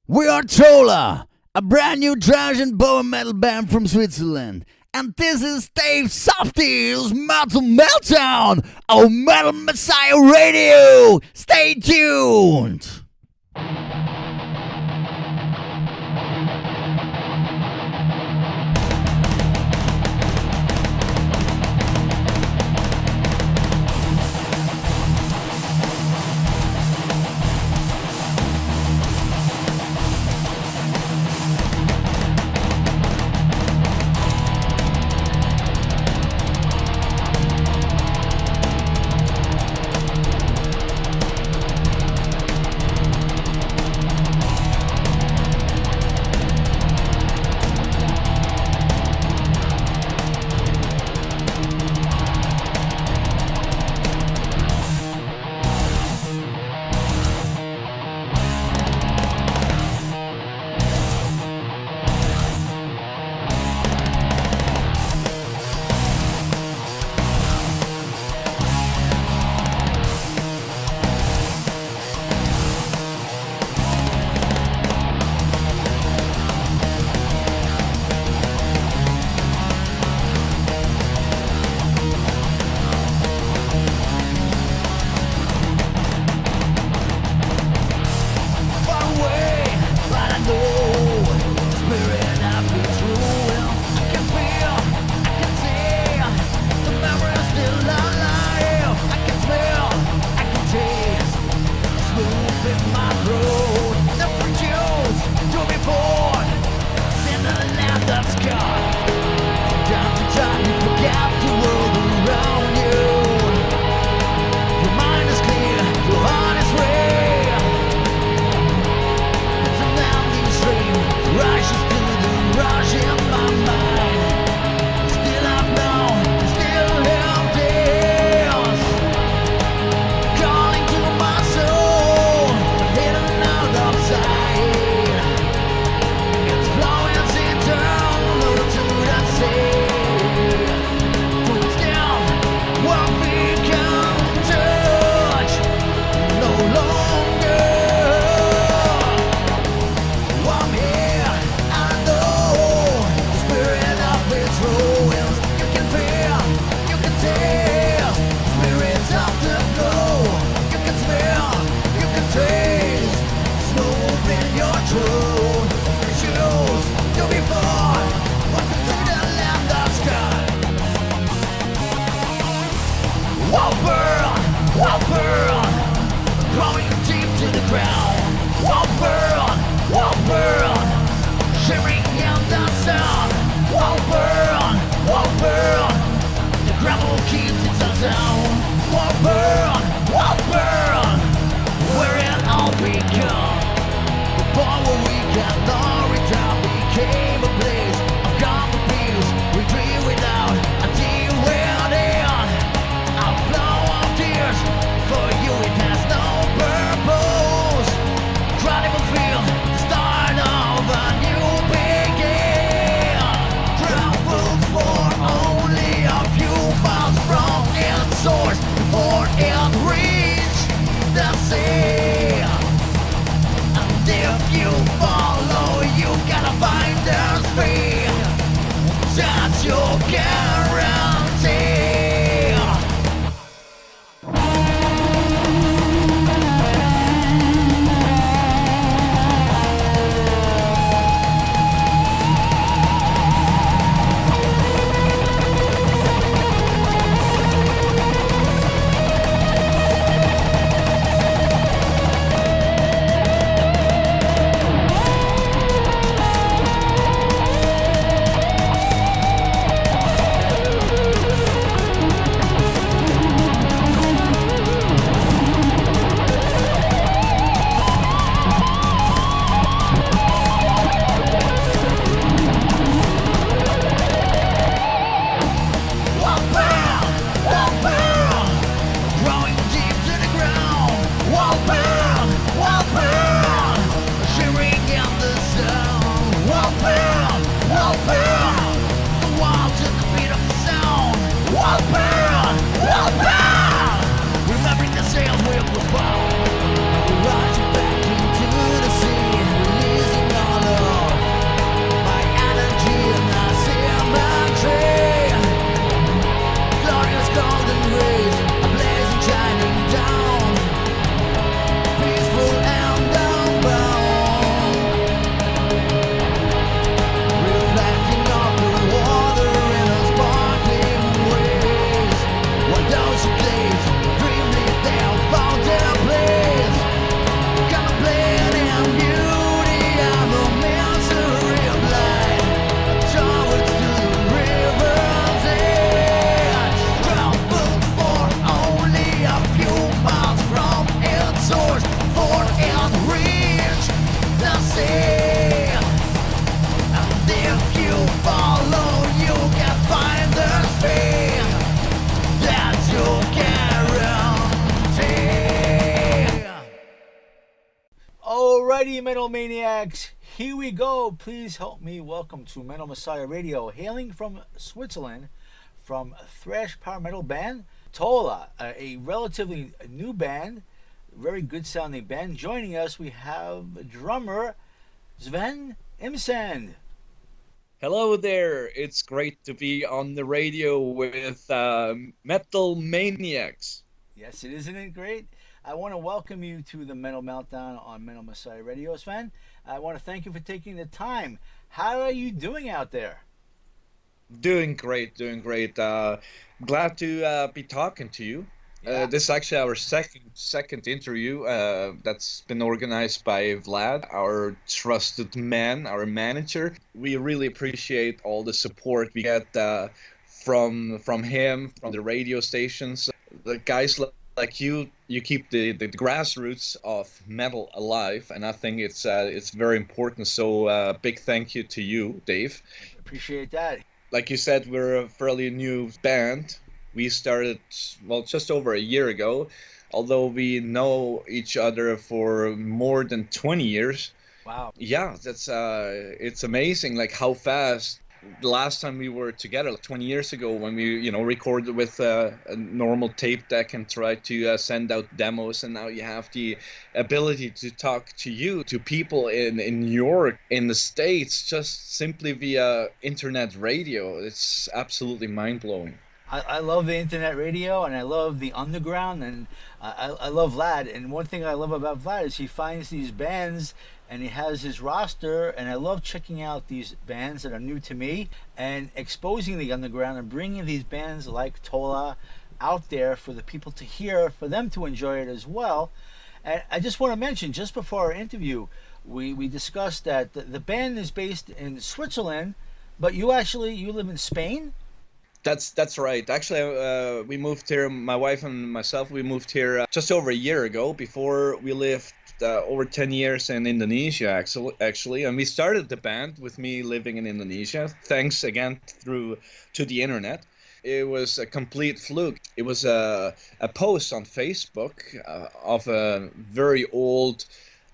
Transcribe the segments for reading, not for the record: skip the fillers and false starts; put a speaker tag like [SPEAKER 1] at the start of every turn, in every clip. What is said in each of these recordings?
[SPEAKER 1] We are Thola, a brand new thrash and power metal band from Switzerland. And this is Dave Softees Metal Meltdown on Metal Messiah Radio. Stay tuned. WolfBurn, growing deep to the ground. WolfBurn, shimmering in the sun. WolfBurn, the gravel keeps it down. WolfBurn, where it all begun. The power we got, the return became a place of common peace. We dream without a deal within. A flow of tears, for you it has no purpose. Incredible feel, the start of a new begin. Travels for only a few miles from its source before it reach the sea. And if you follow, you gotta find the speed. That's your guarantee.
[SPEAKER 2] Alrighty, Metal Maniacs, here we go. Please help me welcome to Metal Messiah Radio, hailing from Switzerland, from thrash power metal band Thola, a relatively new band, very good sounding band. Joining us, we have drummer SVEN IMSAND.
[SPEAKER 3] Hello there. It's great to be on the radio with Metal Maniacs.
[SPEAKER 2] Yes, it isn't it great? I want to welcome you to the Metal Meltdown on Metal Messiah Radio, Sven. I want to thank you for taking the time. How are you doing out there?
[SPEAKER 3] Doing great, doing great. Glad to be talking to you.
[SPEAKER 2] Yeah.
[SPEAKER 3] This is actually our second interview that's been organized by Vlad, our trusted man, our manager. We really appreciate all the support we get from him, from the radio stations. The guys like you keep the grassroots of metal alive, and I think it's very important. So big thank you to you, Dave.
[SPEAKER 2] Appreciate that.
[SPEAKER 3] Like you said, we're a fairly new band. We started, well, just over a year ago, although we know each other for more than 20 years.
[SPEAKER 2] Wow.
[SPEAKER 3] Yeah, that's it's amazing, like how fast. The last time we were together, like 20 years ago, when we, recorded with a normal tape deck and tried to send out demos, and now you have the ability to talk to people in New York, in the States, just simply via internet radio. It's absolutely mind-blowing.
[SPEAKER 2] I love the internet radio, and I love the underground, and I love Vlad. And one thing I love about Vlad is he finds these bands and he has his roster, and I love checking out these bands that are new to me and exposing the underground and bringing these bands like Thola out there for the people to hear, for them to enjoy it as well. And I just want to mention, just before our interview, we discussed that the band is based in Switzerland, but you live in Spain?
[SPEAKER 3] That's right. Actually, we moved here, my wife and myself, we moved here just over a year ago. Before we lived over 10 years in Indonesia, actually. And we started the band with me living in Indonesia, thanks again to the internet. It was a complete fluke. It was a post on Facebook of a very old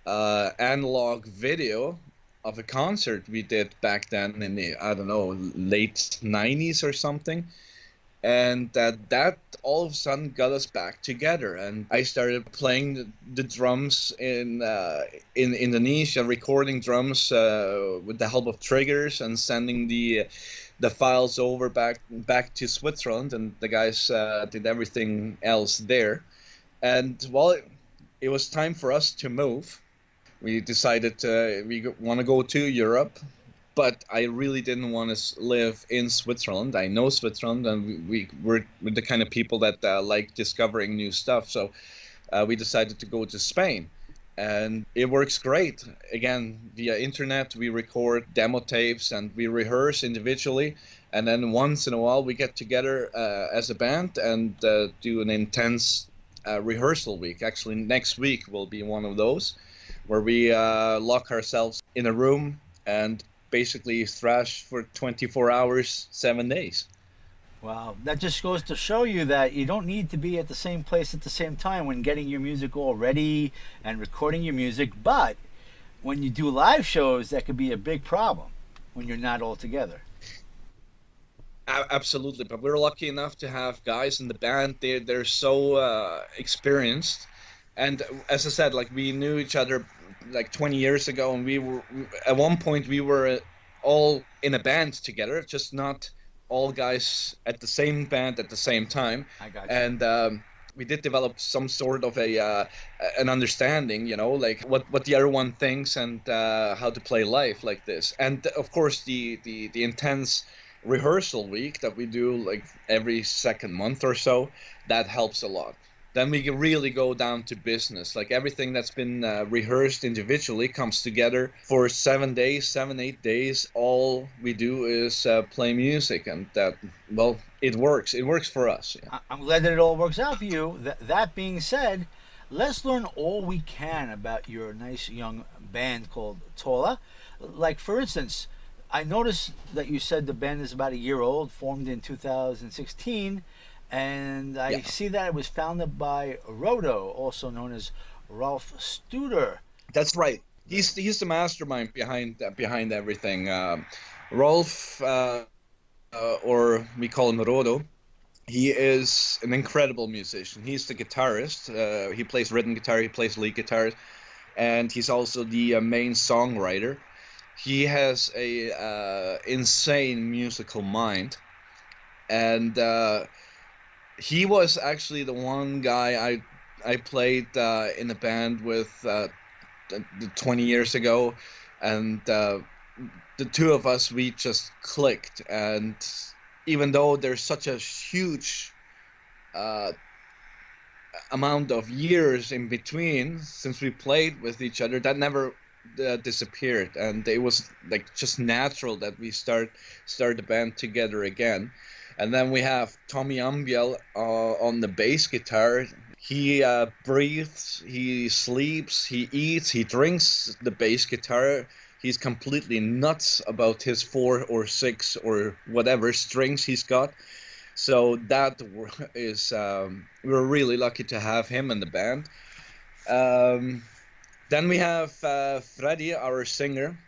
[SPEAKER 3] analog video of a concert we did back then in the, I don't know, late 90s or something. And that all of a sudden got us back together. And I started playing the drums in Indonesia, recording drums with the help of triggers and sending the files over back to Switzerland. And the guys did everything else there. And while it was time for us to move, we decided we want to go to Europe, but I really didn't want to live in Switzerland. I know Switzerland, and we're the kind of people that like discovering new stuff. So we decided to go to Spain, and it works great. Again, via internet, we record demo tapes and we rehearse individually, and then once in a while we get together as a band and do an intense rehearsal week. Actually, next week will be one of those, where we lock ourselves in a room and basically thrash for 24 hours, 7 days.
[SPEAKER 2] Wow, that just goes to show you that you don't need to be at the same place at the same time when getting your music all ready and recording your music. But when you do live shows, that could be a big problem when you're not all together.
[SPEAKER 3] Absolutely, but we're lucky enough to have guys in the band. They're so experienced. And as I said, like, we knew each other like 20 years ago, and we were at one point we were all in a band together, just not all guys at the same band at the same time.
[SPEAKER 2] I got you.
[SPEAKER 3] And we did develop some sort of an understanding, like what the other one thinks and how to play live like this. And of course the intense rehearsal week that we do like every second month or so, that helps a lot. Then we can really go down to business. Like, everything that's been rehearsed individually comes together for 7 days, 7-8 days. All we do is play music, and well, it works. It works for us. Yeah.
[SPEAKER 2] I'm glad that it all works out for you. That being said, let's learn all we can about your nice young band called Thola. Like, for instance, I noticed that you said the band is about a year old, formed in 2016. And I see that it was founded by Rodo, also known as Ralph Studer.
[SPEAKER 3] That's right. He's the mastermind behind everything. Rolf, or we call him Rodo. He is an incredible musician. He's the guitarist. He plays rhythm guitar. He plays lead guitar, and he's also the main songwriter. He has a insane musical mind, and he was actually the one guy I played in a band with 20 years ago, and the two of us, we just clicked. And even though there's such a huge amount of years in between since we played with each other, that never disappeared, and it was like just natural that we start the band together again. And then we have Tommy Ambiel on the bass guitar. He breathes, he sleeps, he eats, he drinks the bass guitar. He's completely nuts about his 4 or 6 or whatever strings he's got. So that is, we're really lucky to have him in the band. Then we have Freddie, our singer.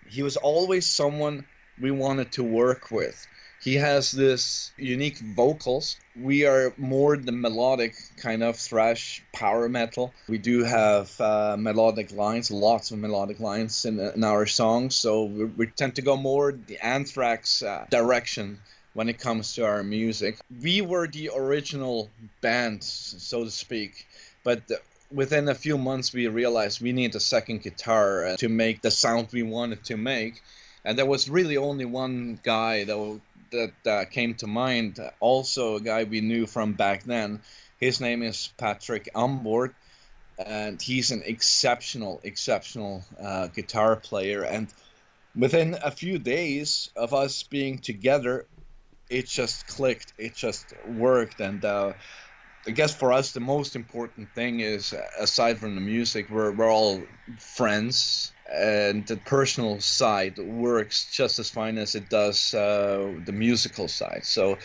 [SPEAKER 3] He was always someone we wanted to work with. He has this unique vocals. We are more the melodic kind of thrash power metal. We do have melodic lines, lots of melodic lines in our songs. So we tend to go more the Anthrax direction when it comes to our music. We were the original band, so to speak, but within a few months we realized we need a second guitar to make the sound we wanted to make. And there was really only one guy that came to mind, also a guy we knew from back then. His name is Patrick Ambord, and he's an exceptional guitar player. And within a few days of us being together, it just clicked, it just worked. And I guess for us the most important thing is, aside from the music, we're all friends, and the personal side works just as fine as it does the musical side. So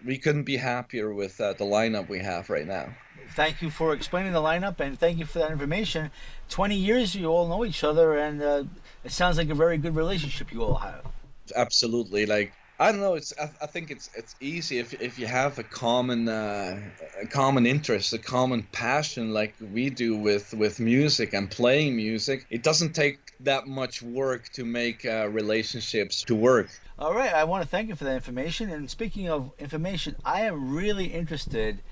[SPEAKER 3] we couldn't be happier with the lineup we have right now.
[SPEAKER 2] Thank you for explaining the lineup, and thank you for that information. 20 years you all know each other, and it sounds like a very good relationship you all have.
[SPEAKER 3] Absolutely. Like, I don't know. I think it's easy if you have a common interest, a common passion like we do with music and playing music. It doesn't take that much work to make relationships to work.
[SPEAKER 2] All right, I want to thank you for that information. And speaking of information, I am really interested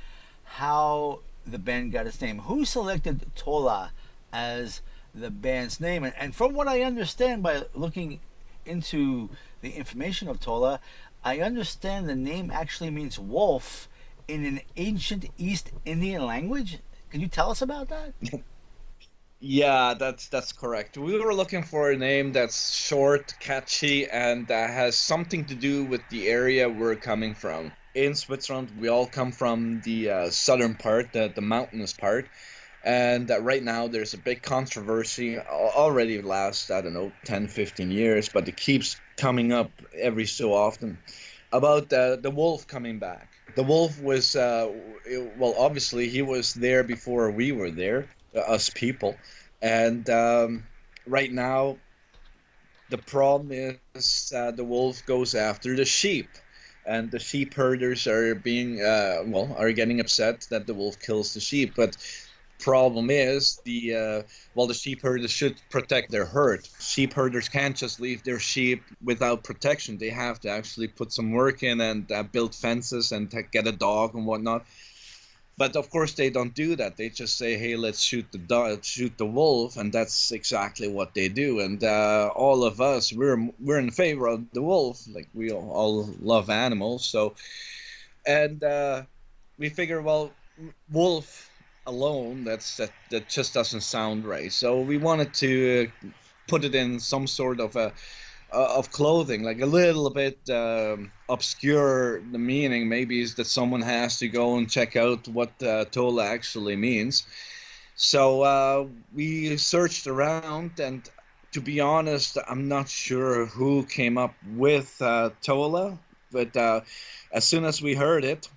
[SPEAKER 2] how the band got its name. Who selected Thola as the band's name? And from what I understand by looking into the information of Thola, I understand the name actually means wolf in an ancient East Indian language. Can you tell us about that?
[SPEAKER 3] Yeah, that's correct. We were looking for a name that's short, catchy, and has something to do with the area we're coming from. In Switzerland, we all come from the southern part, the mountainous part. And right now there's a big controversy, already last, 10, 15 years, but it keeps coming up every so often, about the wolf coming back. The wolf was, well, obviously he was there before we were there, us people. And right now the problem is the wolf goes after the sheep. And the sheep herders are are getting upset that the wolf kills the sheep. But problem is the sheep herders should protect their herd. Sheep herders can't just leave their sheep without protection. They have to actually put some work in and build fences and get a dog and whatnot. But of course they don't do that. They just say, hey, let's shoot the wolf, and that's exactly what they do. And all of us, we're in favor of the wolf. Like, we all love animals. So, and we figure, well, wolf alone, that just doesn't sound right. So we wanted to put it in some sort of of clothing, like a little bit obscure. The meaning maybe is that someone has to go and check out what Thola actually means. So we searched around, and to be honest, I'm not sure who came up with Thola, but as soon as we heard it,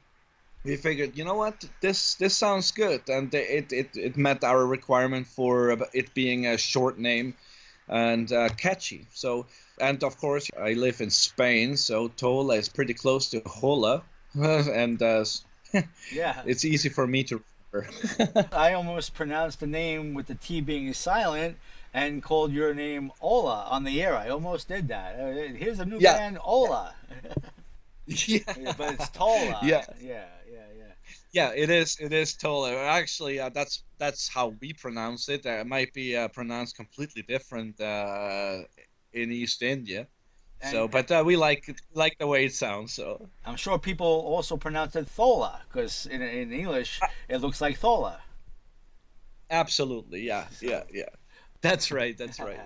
[SPEAKER 3] we figured, you know what, this sounds good, and it met our requirement for it being a short name and catchy. So, and of course, I live in Spain, so Thola is pretty close to Hola, and
[SPEAKER 2] Yeah.
[SPEAKER 3] it's easy for me to remember.
[SPEAKER 2] I almost pronounced the name with the T being silent and called your name Ola on the air. I almost did that. Here's a new
[SPEAKER 3] Yeah.
[SPEAKER 2] band, Ola.
[SPEAKER 3] Yeah,
[SPEAKER 2] But it's Tola.
[SPEAKER 3] yeah,
[SPEAKER 2] Yeah.
[SPEAKER 3] yeah. It is Thola. Actually, that's how we pronounce it. It might be pronounced completely different in East India. So,
[SPEAKER 2] And
[SPEAKER 3] but we like the way it sounds. So,
[SPEAKER 2] I'm sure people also pronounce it Thola because in English it looks like Thola.
[SPEAKER 3] absolutely, yeah, yeah, yeah. That's right. That's right.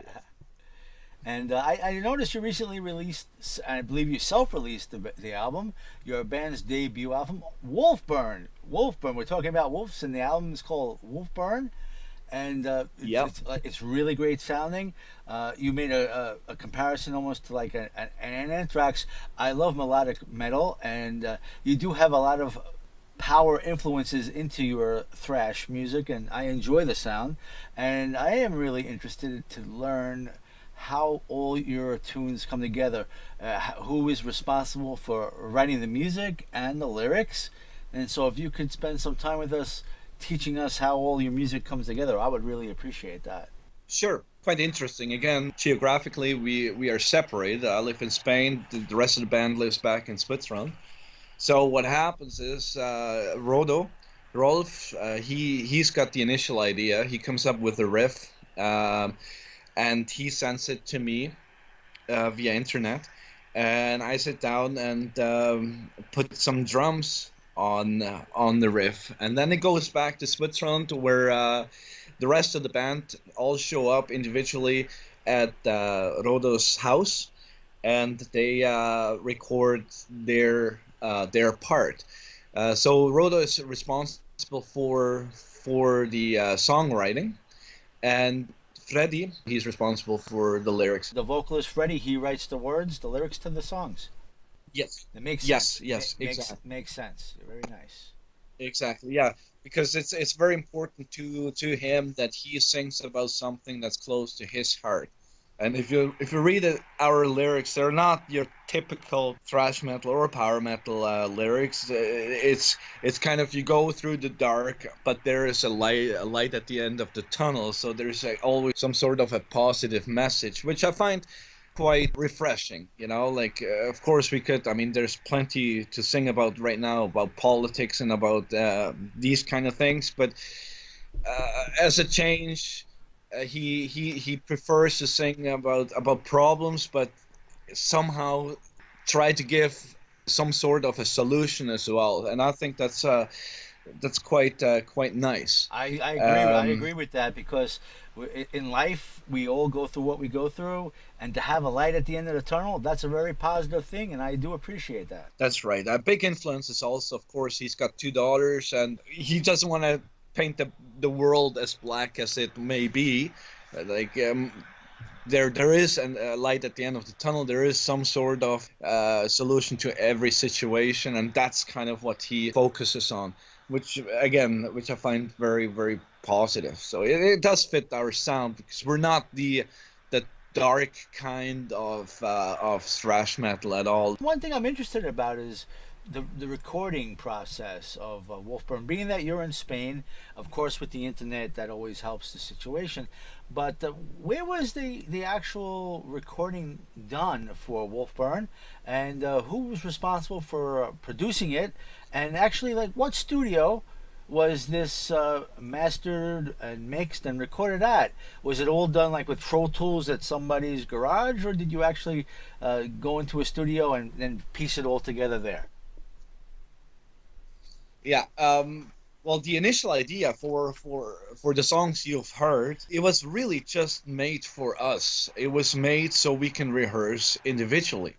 [SPEAKER 2] And I noticed you recently released, I believe you self-released the album, your band's debut album, WolfBurn. WolfBurn. We're talking about wolves, and the album is called WolfBurn. And
[SPEAKER 3] Yep.
[SPEAKER 2] it's really great sounding. You made a comparison almost to like an Anthrax. I love melodic metal, and you do have a lot of power influences into your thrash music, and I enjoy the sound. And I am really interested to learn how all your tunes come together. Who is responsible for writing the music and the lyrics? And so, if you could spend some time with us teaching us how all your music comes together, I would really appreciate that.
[SPEAKER 3] Sure. Quite interesting. Again, geographically, we are separated. I live in Spain. The rest of the band lives back in Switzerland. So what happens is Rolf, he's got the initial idea. He comes up with the riff, and he sends it to me via internet, and I sit down and put some drums on the riff, and then it goes back to Switzerland where the rest of the band all show up individually at Rodo's house, and they record their part. So Rodo is responsible for the songwriting, and Freddie, he's responsible for the lyrics.
[SPEAKER 2] The vocalist Freddie, he writes the words, the lyrics to the songs.
[SPEAKER 3] Yes.
[SPEAKER 2] It makes
[SPEAKER 3] Yes,
[SPEAKER 2] sense.
[SPEAKER 3] yes,
[SPEAKER 2] Makes
[SPEAKER 3] exactly.
[SPEAKER 2] makes sense. Very nice.
[SPEAKER 3] Exactly, yeah, because it's very important to him that he sings about something that's close to his heart. And if you read our lyrics, they're not your typical thrash metal or power metal lyrics. It's kind of, you go through the dark, but there is a light at the end of the tunnel. So there's always some sort of a positive message, which I find quite refreshing. You know, like of course we could. I mean, there's plenty to sing about right now about politics and about these kind of things, but as a change. He prefers to sing about problems, but somehow try to give some sort of a solution as well. And I think that's quite nice.
[SPEAKER 2] I agree. I agree with that because in life we all go through what we go through, and to have a light at the end of the tunnel, that's a very positive thing, and I do appreciate that.
[SPEAKER 3] That's right. A big influence is also, of course, he's got 2 daughters, and he doesn't want to paint the world as black as it may be. Like there is a light at the end of the tunnel. There is some sort of solution to every situation, and that's kind of what he focuses on, which I find very, very positive. So it does fit our sound because we're not the dark kind of thrash metal at all.
[SPEAKER 2] One thing I'm interested about is the recording process of WolfBurn. Being that you're in Spain, of course, with the internet, that always helps the situation. But where was the actual recording done for WolfBurn, and who was responsible for producing it? And actually, like, what studio was this mastered and mixed and recorded at? Was it all done like with Pro Tools at somebody's garage, or did you actually go into a studio and then piece it all together there?
[SPEAKER 3] Yeah. Well, the initial idea for the songs you've heard, it was really just made for us. It was made so we can rehearse individually.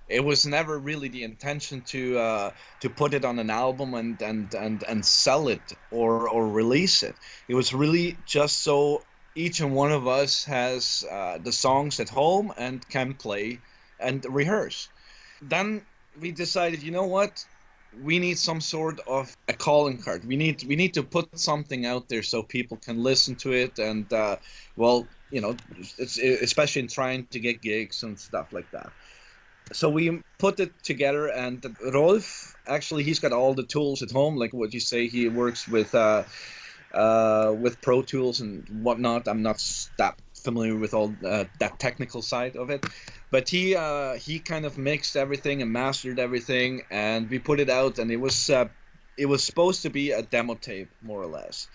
[SPEAKER 3] It was never really the intention to put it on an album and sell it or release it. It was really just so each and one of us has the songs at home and can play and rehearse. Then we decided, you know what? we need some sort of a calling card. We need to put something out there so people can listen to it, and well, you know, it's especially in trying to get gigs and stuff like that. So we put it together, and Rolf, actually, he's got all the tools at home, like what you say. He works with Pro Tools and whatnot. I'm not that familiar with all that technical side of it, but he kind of mixed everything and mastered everything, and we put it out, and it was supposed to be a demo tape, more or less.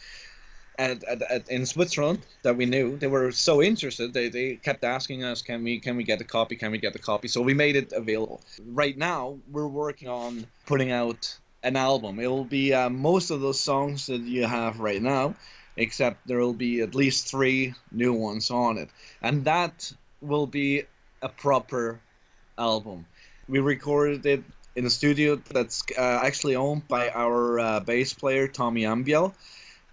[SPEAKER 3] And in Switzerland, that we knew, they were so interested. They kept asking us, can we get a copy? Can we get a copy? So we made it available. Right now, we're working on putting out an album. It will be most of those songs that you have right now, except there will be at least 3 new ones on it, and that will be a proper album. We recorded it in a studio that's actually owned by our bass player Tommy Ambiel,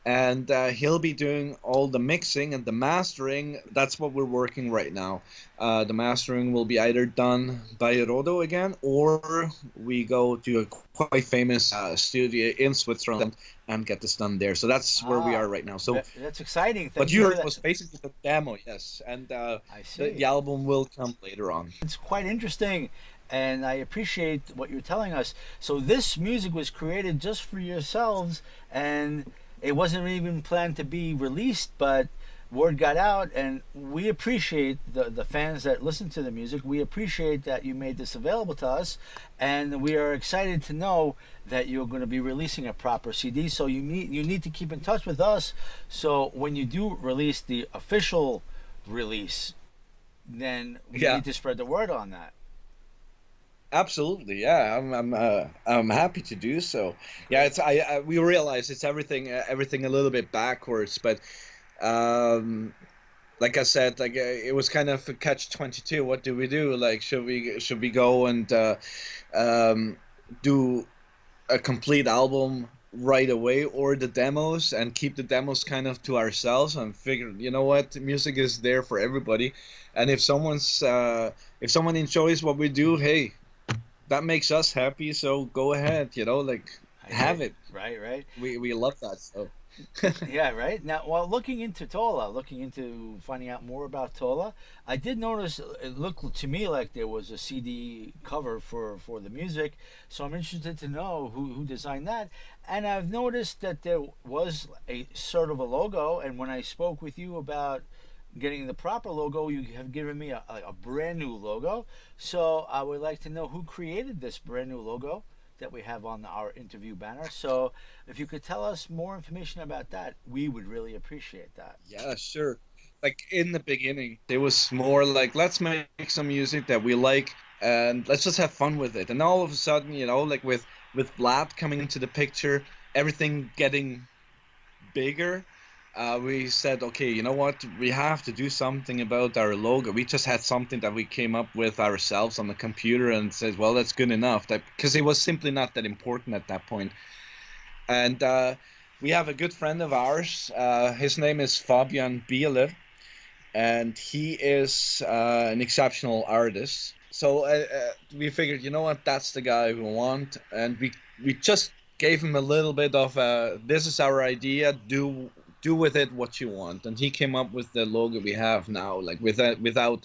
[SPEAKER 3] and he'll be doing all the mixing and the mastering. That's what we're working right now. The mastering will be either done by Rodo again, or we go to a quite famous studio in Switzerland and get this done there. So that's where we are right now. So
[SPEAKER 2] that's exciting.
[SPEAKER 3] But yours was basically the demo, yes, and
[SPEAKER 2] I see.
[SPEAKER 3] the album will come later on.
[SPEAKER 2] It's quite interesting, and I appreciate what you're telling us. So this music was created just for yourselves, and it wasn't even planned to be released, but word got out, and we appreciate the fans that listen to the music. We appreciate that you made this available to us, and we are excited to know that you're going to be releasing a proper CD. So you need to keep in touch with us, so when you do release the official release, then we need to spread the word on that.
[SPEAKER 3] Absolutely, yeah. I'm happy to do so. Yeah, it's we realize it's everything a little bit backwards, but like I said, like it was kind of a catch-22. What do we do? Like, should we go and do a complete album right away, or the demos, and keep the demos kind of to ourselves and figure, you know what, music is there for everybody, and if someone enjoys what we do, hey, that makes us happy, so go ahead, you know, like, have it.
[SPEAKER 2] Right.
[SPEAKER 3] We love that, so.
[SPEAKER 2] Yeah, right. Now, while looking into finding out more about Thola, I did notice it looked to me like there was a CD cover for the music, so I'm interested to know who designed that. And I've noticed that there was a sort of a logo, and when I spoke with you about getting the proper logo, you have given me a brand new logo. So I would like to know who created this brand new logo that we have on our interview banner. So if you could tell us more information about that, we would really appreciate that.
[SPEAKER 3] Yeah, sure. Like in the beginning, it was more like, let's make some music that we like and let's just have fun with it. And all of a sudden, you know, like with Vlad coming into the picture, everything getting bigger, we said, okay, you know what, we have to do something about our logo. We just had something that we came up with ourselves on the computer and said, well, that's good enough, because it was simply not that important at that point. And we have a good friend of ours, his name is Fabian Bieler, and he is an exceptional artist. So we figured, you know what, that's the guy we want, and we just gave him a little bit of this is our idea, do with it what you want, and he came up with the logo we have now, like without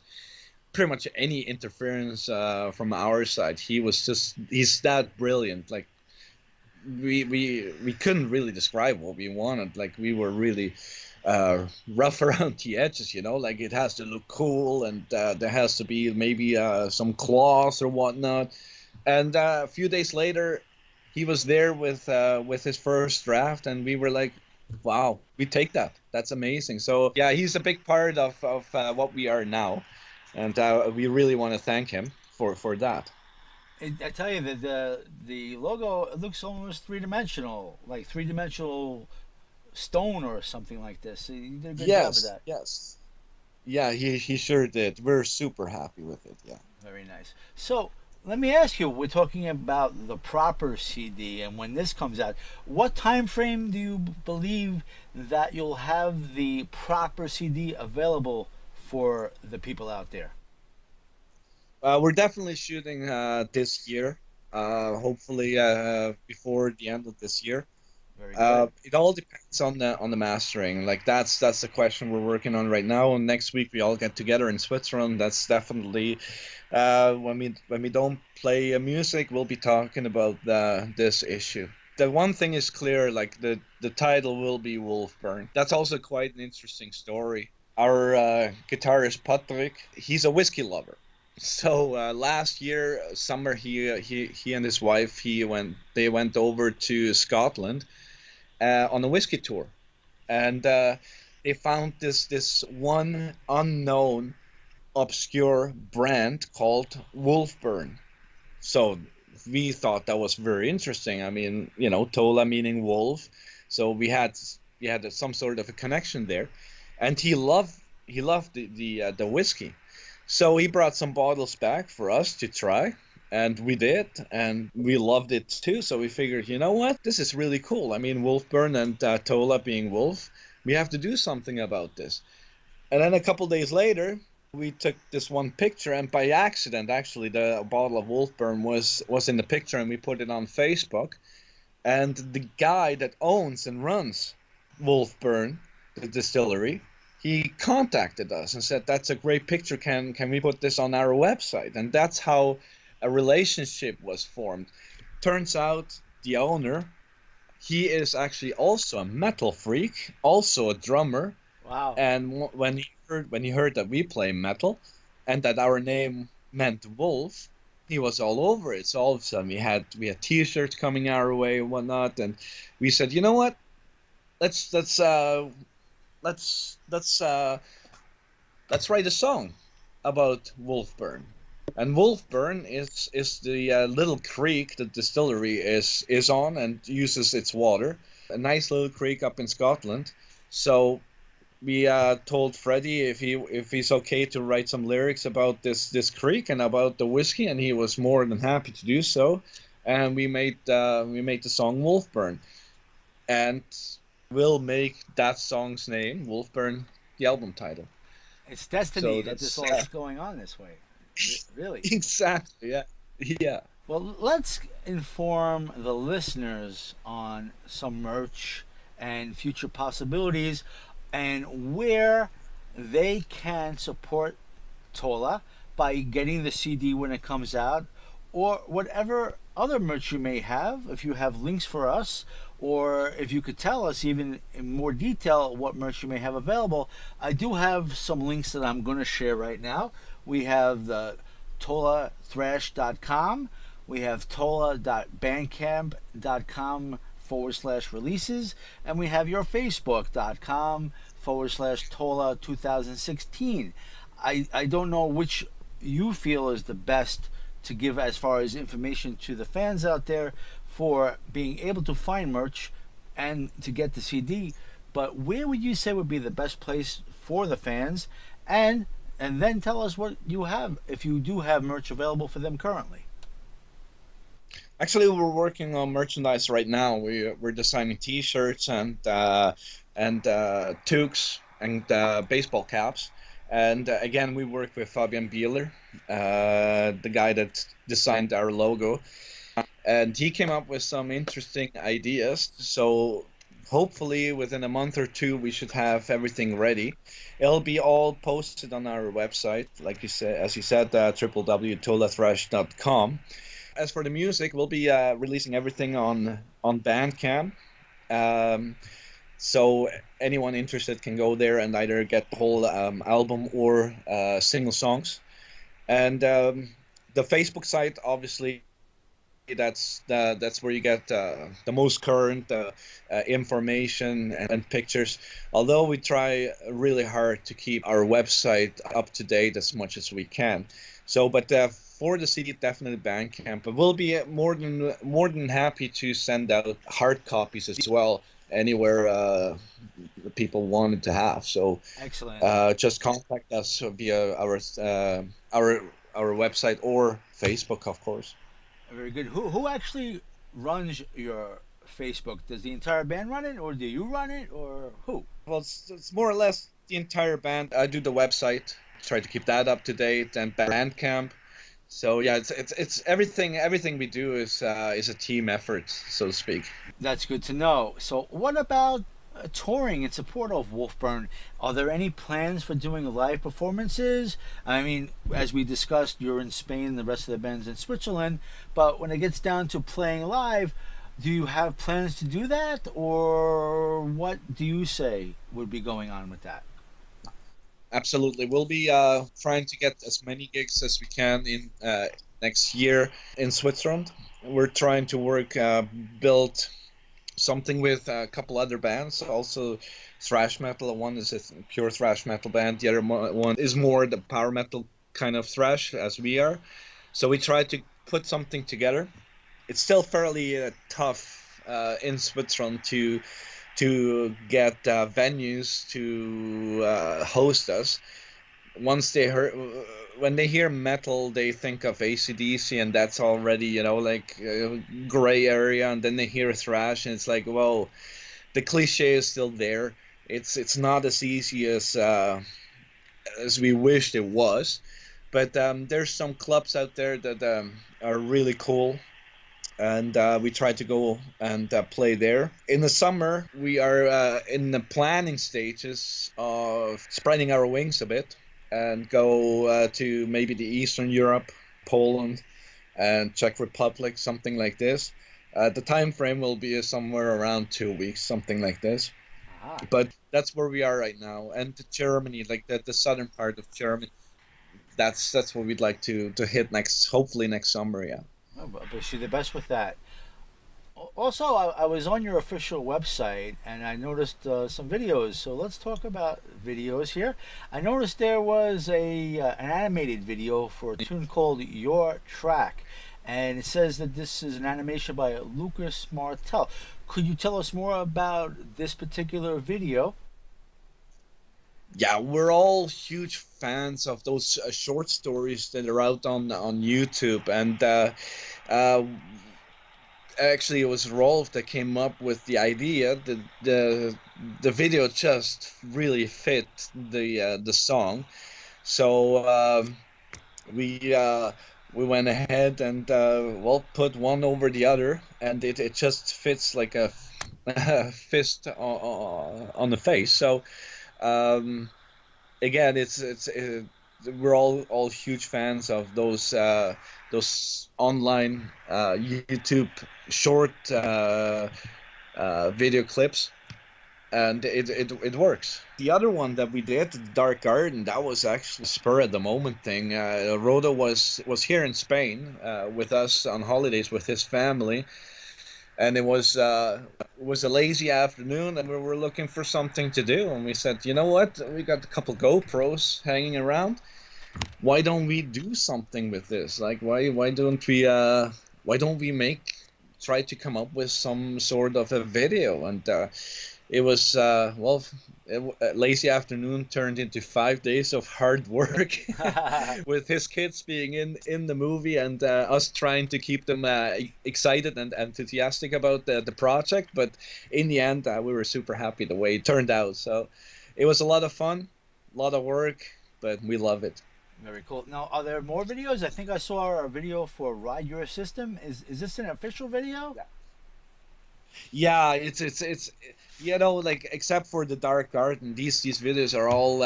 [SPEAKER 3] pretty much any interference from our side. He's that brilliant. Like we couldn't really describe what we wanted. Like we were really rough around the edges, you know, like it has to look cool, and there has to be maybe some claws or whatnot. And a few days later, he was there with his first draft, and we were like, wow, we take that. That's amazing. So yeah, he's a big part of what we are now, and we really want to thank him for that.
[SPEAKER 2] I tell you that the logo, it looks almost three-dimensional, like three-dimensional stone or something like this. You did a good job of that.
[SPEAKER 3] Yes. Yeah, he sure did. We're super happy with it. Yeah.
[SPEAKER 2] Very nice. So let me ask you, we're talking about the proper CD, and when this comes out, what time frame do you believe that you'll have the proper CD available for the people out there?
[SPEAKER 3] We're definitely shooting this year. hopefully before the end of this year.
[SPEAKER 2] Very good.
[SPEAKER 3] It all depends on the mastering. Like that's the question we're working on right now. And next week we all get together in Switzerland. That's definitely when we don't play music, we'll be talking about this issue. The one thing is clear, like the title will be WolfBurn. That's also quite an interesting story. Our guitarist Patrick, he's a whiskey lover. So last year summer, he and his wife they went over to Scotland on a whiskey tour, and they found this one unknown obscure brand called WolfBurn. So we thought that was very interesting. I mean, Thola meaning wolf, so we had some sort of a connection there, and he loved the whiskey. So he brought some bottles back for us to try, and we did, and we loved it too. So we figured, you know what, this is really cool. I mean, WolfBurn and Thola being wolf, we have to do something about this. And then a couple days later, we took this one picture, and by accident, actually, the bottle of WolfBurn was in the picture, and we put it on Facebook. And the guy that owns and runs WolfBurn, the distillery, he contacted us and said, "That's a great picture. Can we put this on our website?" And that's how a relationship was formed. Turns out the owner, he is actually also a metal freak, also a drummer.
[SPEAKER 2] Wow.
[SPEAKER 3] And when he heard that we play metal, and that our name meant wolf, he was all over it. So all of a sudden we had T-shirts coming our way and whatnot, and we said, you know what, let's write a song about WolfBurn. And WolfBurn is the little creek the distillery is on and uses its water. A nice little creek up in Scotland. So we told Freddie if he's okay to write some lyrics about this creek and about the whiskey, and he was more than happy to do so. And we made the song WolfBurn, and we'll make that song's name, WolfBurn, the album title.
[SPEAKER 2] It's destiny
[SPEAKER 3] So
[SPEAKER 2] that this
[SPEAKER 3] that's
[SPEAKER 2] all is going on this way. Really.
[SPEAKER 3] Exactly. Yeah.
[SPEAKER 2] Well, let's inform the listeners on some merch and future possibilities and where they can support Thola by getting the CD when it comes out, or whatever other merch you may have. If you have links for us, or if you could tell us even in more detail what merch you may have available. I do have some links that I'm going to share right now. We have the TolaThrash.com. We have Tola.bandcamp.com/releases. And we have your Facebook.com/Thola 2016. I don't know which you feel is the best to give as far as information to the fans out there for being able to find merch and to get the CD. But where would you say would be the best place for the fans? And then tell us what you have, if you do have merch available for them currently.
[SPEAKER 3] Actually, we're working on merchandise right now. We're designing T-shirts and toques and baseball caps. And again, we work with Fabian Bieler, the guy that designed our logo. And he came up with some interesting ideas. So hopefully within a month or two, we should have everything ready. It'll be all posted on our website, like you said, as you said, www.tolathrash.com. As for the music, we'll be releasing everything on Bandcamp. So anyone interested can go there and either get the whole album or single songs. And the Facebook site, obviously, that's where you get the most current information and pictures. Although we try really hard to keep our website up to date as much as we can. So, but for the CD, definitely Bandcamp. But we'll be more than happy to send out hard copies as well anywhere people wanted to have. So
[SPEAKER 2] Excellent.
[SPEAKER 3] just contact us via our website or Facebook, of course.
[SPEAKER 2] Very good. Who actually runs your Facebook? Does the entire band run it, or do you run it, or who?
[SPEAKER 3] Well, it's more or less the entire band. I do the website, try to keep that up to date, and Bandcamp. So yeah, it's everything we do is a team effort, so to speak.
[SPEAKER 2] That's good to know. So, what about touring in support of WolfBurn? Are there any plans for doing live performances? I mean, as we discussed, you're in Spain, the rest of the band's in Switzerland, but when it gets down to playing live, do you have plans to do that, or what do you say would be going on with that?
[SPEAKER 3] Absolutely, we'll be trying to get as many gigs as we can in next year in Switzerland. We're trying to build something with a couple other bands, also thrash metal. One is a pure thrash metal band. The other one is more the power metal kind of thrash, as we are. So we try to put something together. It's still fairly tough in Switzerland to get venues to host us. Once when they hear metal, they think of AC/DC, and that's already, like a gray area. And then they hear thrash, and it's like, whoa, the cliche is still there. It's not as easy as we wished it was, but there's some clubs out there that are really cool, and we try to go and play there. In the summer, we are in the planning stages of spreading our wings a bit and go to maybe the Eastern Europe, Poland, and Czech Republic, something like this. The time frame will be somewhere around 2 weeks, something like this.
[SPEAKER 2] Ah.
[SPEAKER 3] But that's where we are right now. And Germany, like the southern part of Germany, that's what we'd like to hit hopefully next summer. Yeah.
[SPEAKER 2] Oh, but wish you the best with that. Also, I was on your official website and I noticed some videos. So let's talk about videos here. I noticed there was an animated video for a tune called Your Track, and it says that this is an animation by Lucas Martel. Could you tell us more about this particular video?
[SPEAKER 3] Yeah, we're all huge fans of those short stories that are out on YouTube, and actually it was Rolf that came up with the idea. The video just really fit the song, so we went ahead and put one over the other, and it just fits like a fist on the face. So again, we're all huge fans of those online YouTube short video clips, and it works. The other one that we did, the Dark Garden, that was actually a spur of the moment thing. Rodo was here in Spain with us on holidays with his family, and it was a lazy afternoon, and we were looking for something to do, and we said, you know what, we got a couple GoPros hanging around. Why don't we do something with this? Like, why don't we try to come up with some sort of a video? And it was lazy afternoon turned into 5 days of hard work with his kids being in the movie, and us trying to keep them excited and enthusiastic about the project. But in the end, we were super happy the way it turned out. So it was a lot of fun, a lot of work, but we love it.
[SPEAKER 2] Very cool. Now, are there more videos? I think I saw a video for Ride Your System. Is this an official video?
[SPEAKER 3] Yeah, it's like, except for the Dark Garden, these videos are all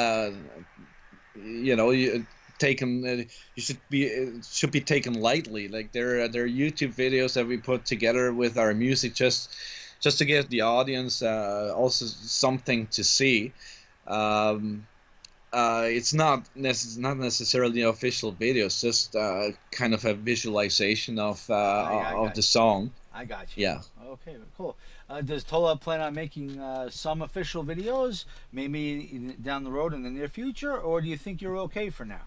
[SPEAKER 3] taken. You should be taken lightly. Like, they're YouTube videos that we put together with our music just to give the audience also something to see. It's not necessarily official videos, just kind of a visualization of the song.
[SPEAKER 2] I got you.
[SPEAKER 3] Yeah.
[SPEAKER 2] Okay, cool. Does Thola plan on making some official videos, maybe down the road in the near future, or do you think you're okay for now?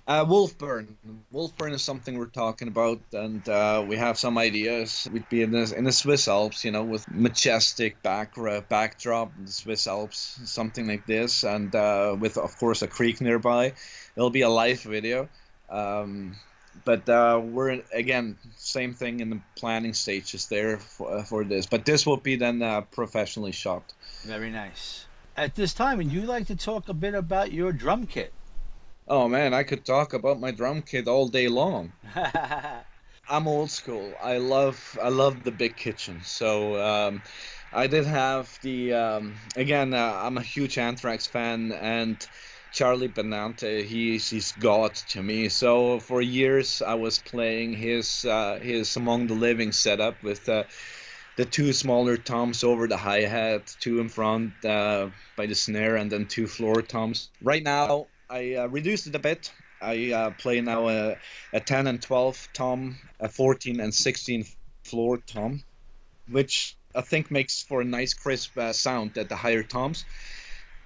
[SPEAKER 3] WolfBurn is something we're talking about, and we have some ideas. We'd be in the Swiss Alps, with majestic backdrop in the Swiss Alps, something like this, and with, of course, a creek nearby. It'll be a live video, but we're, again, same thing in the planning stages there for this. But this will be then professionally shot.
[SPEAKER 2] Very nice. At this time, would you like to talk a bit about your drum kit?
[SPEAKER 3] Oh man, I could talk about my drum kit all day long. I'm old school. I love the big kitchen. So I did have the again. I'm a huge Anthrax fan, and Charlie Benante, he's God to me. So for years I was playing his Among the Living setup with the two smaller toms over the hi-hat, two in front by the snare, and then two floor toms. Right now, I reduced it a bit. I play now a 10 and 12 tom, a 14 and 16 floor tom, which I think makes for a nice crisp sound at the higher toms.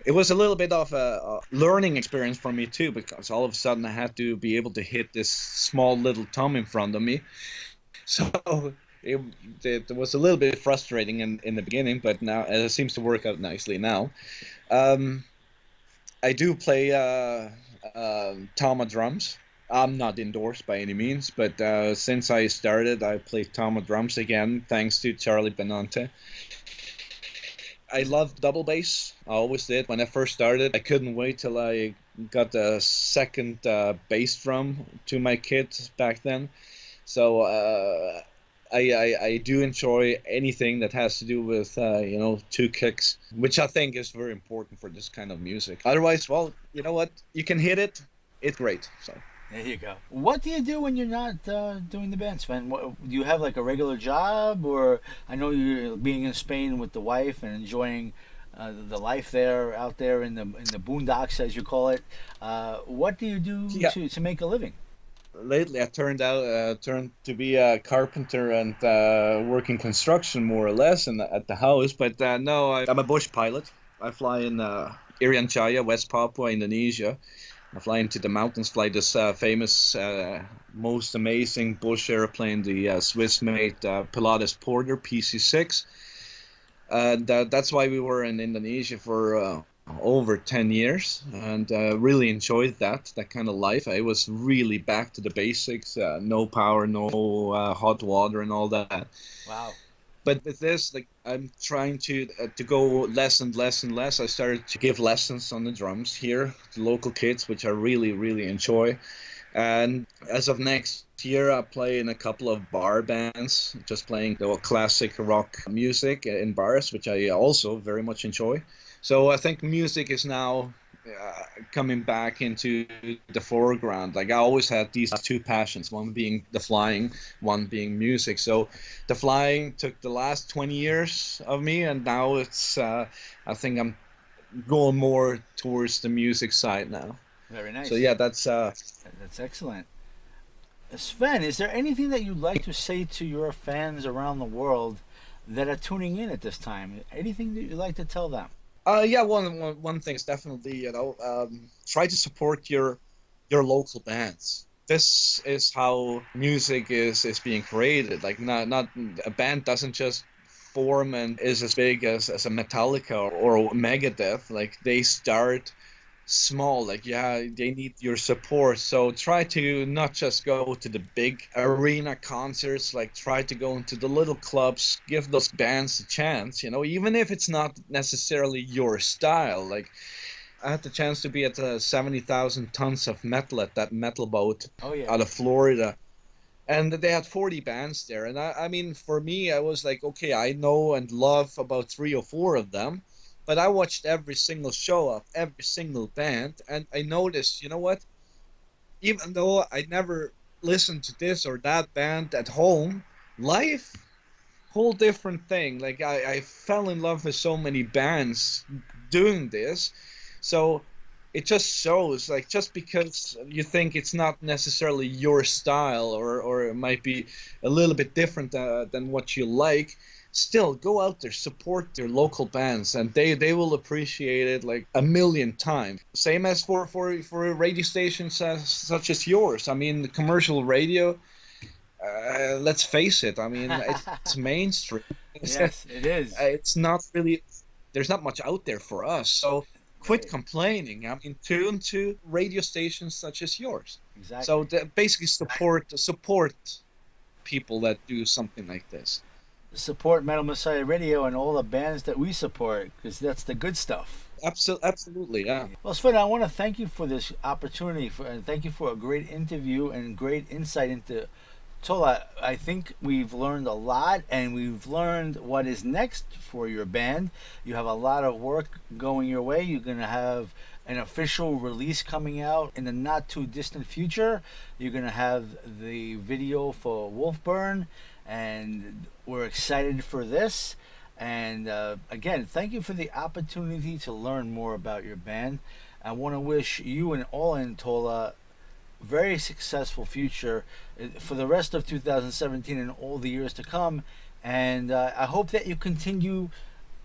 [SPEAKER 3] It was a little bit of a learning experience for me too, because all of a sudden I had to be able to hit this small little tom in front of me. So it, it was a little bit frustrating in the beginning, but now it seems to work out nicely now. Um, I do play Tama drums. I'm not endorsed by any means, but since I started, I play Tama drums again, thanks to Charlie Benante. I love double bass. I always did. When I first started, I couldn't wait till I got a second bass drum to my kit back then. So I do enjoy anything that has to do with two kicks, which I think is very important for this kind of music. Otherwise, well, you know what? You can hit it. It's great. So.
[SPEAKER 2] There you go. What do you do when you're not doing the band, Sven? Do you have like a regular job, or I know you're being in Spain with the wife and enjoying the life there, out there in the boondocks, as you call it. What do you do to make a living?
[SPEAKER 3] Lately, I turned to be a carpenter and working construction more or less at the house. But no, I'm a bush pilot. I fly in Irian Jaya, West Papua, Indonesia. I fly into the mountains, fly this famous, most amazing bush airplane, the Swiss-made Pilatus Porter PC-6. And that's why we were in Indonesia for over 10 years, and really enjoyed that kind of life. I was really back to the basics, no power, no hot water and all that.
[SPEAKER 2] Wow.
[SPEAKER 3] But with this, like, I'm trying to go less and less and less. I started to give lessons on the drums here to local kids, which I really, really enjoy. And as of next year, I play in a couple of bar bands, just playing the classic rock music in bars, which I also very much enjoy. So I think music is now coming back into the foreground. Like, I always had these two passions, one being the flying, one being music. So the flying took the last 20 years of me, and now it's I think I'm going more towards the music side now.
[SPEAKER 2] Very nice.
[SPEAKER 3] So yeah, that's
[SPEAKER 2] excellent. Sven, is there anything that you'd like to say to your fans around the world that are tuning in at this time? Anything that you'd like to tell them?
[SPEAKER 3] Yeah, one thing is definitely, try to support your local bands. This is how music is being created. Like, not a band doesn't just form and is as big as a Metallica or a Megadeth. Like, they start small. Like, yeah, they need your support. So try to not just go to the big arena concerts. Like, try to go into the little clubs, give those bands a chance, even if it's not necessarily your style. Like, I had the chance to be at 70,000 tons of metal at that metal boat out of Florida, and they had 40 bands there. And I mean, for me, I was like, okay, I know and love about 3 or 4 of them, but I watched every single show of every single band, and I noticed, you know what? Even though I never listened to this or that band at home, live, whole different thing. Like, I fell in love with so many bands doing this. So it just shows, like, just because you think it's not necessarily your style or it might be a little bit different than what you like, still go out there, support their local bands, and they will appreciate it like a million times. Same as for radio stations such as yours. I mean, the commercial radio, let's face it, I mean, it's mainstream.
[SPEAKER 2] Yes, it is.
[SPEAKER 3] It's not really, there's not much out there for us. So quit complaining. I mean, tune to radio stations such as yours.
[SPEAKER 2] Exactly.
[SPEAKER 3] So basically support people that do something like this.
[SPEAKER 2] Support Metal Messiah Radio and all the bands that we support, because that's the good stuff.
[SPEAKER 3] Absolutely, yeah.
[SPEAKER 2] Well, Sven, I want to thank you for this opportunity, and thank you for a great interview and great insight into Thola. I think we've learned a lot, and we've learned what is next for your band. You have a lot of work going your way. You're going to have an official release coming out in the not too distant future. You're going to have the video for WolfBurn, and we're excited for this. And again, thank you for the opportunity to learn more about your band. I want to wish you and all in Thola very successful future for the rest of 2017 and all the years to come. And I hope that you continue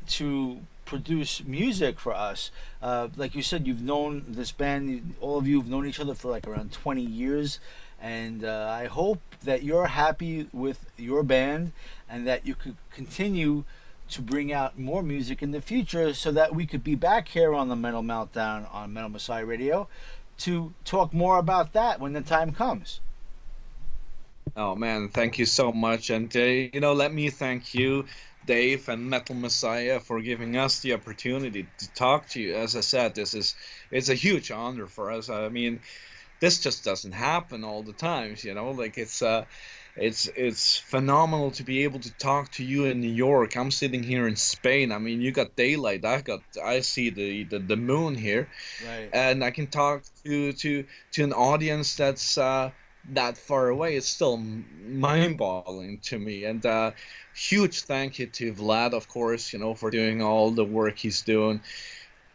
[SPEAKER 2] to produce music for us. Like you said, you've known this band, all of you have known each other for like around 20 years. And I hope that you're happy with your band and that you could continue to bring out more music in the future so that we could be back here on the Metal Meltdown on Metal Messiah Radio to talk more about that when the time comes.
[SPEAKER 3] Oh man, thank you so much. And let me thank you, Dave and Metal Messiah, for giving us the opportunity to talk to you. As I said, it's a huge honor for us. I mean, this just doesn't happen all the times, like it's phenomenal to be able to talk to you in New York. I'm sitting here in Spain. I mean, you got daylight. I see the moon here,
[SPEAKER 2] Right.
[SPEAKER 3] and I can talk to an audience that's that far away. It's still mind-boggling to me. And huge thank you to Vlad, of course, for doing all the work he's doing.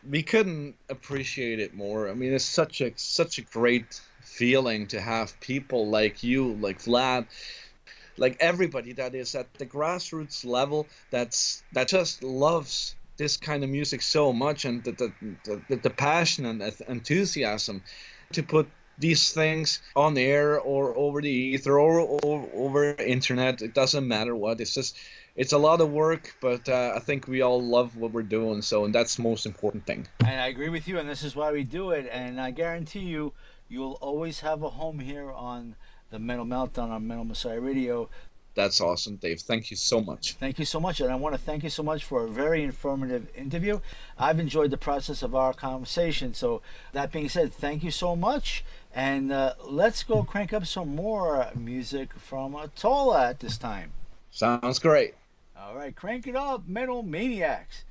[SPEAKER 3] We couldn't appreciate it more. I mean, it's such a great feeling to have people like you, like Vlad, like everybody that is at the grassroots level that just loves this kind of music so much, and the passion and enthusiasm to put these things on air or over the ether or over internet. It doesn't matter what. It's a lot of work, but I think we all love what we're doing, and that's the most important thing.
[SPEAKER 2] And I agree with you, and this is why we do it. And I guarantee you, you'll always have a home here on the Metal Meltdown on Metal Messiah Radio.
[SPEAKER 3] That's awesome, Dave. Thank you so much.
[SPEAKER 2] Thank you so much, and I want to thank you so much for a very informative interview. I've enjoyed the process of our conversation. So that being said, thank you so much, and let's go crank up some more music from Thola at this time.
[SPEAKER 3] Sounds great.
[SPEAKER 2] All right, crank it up, Metal Maniacs.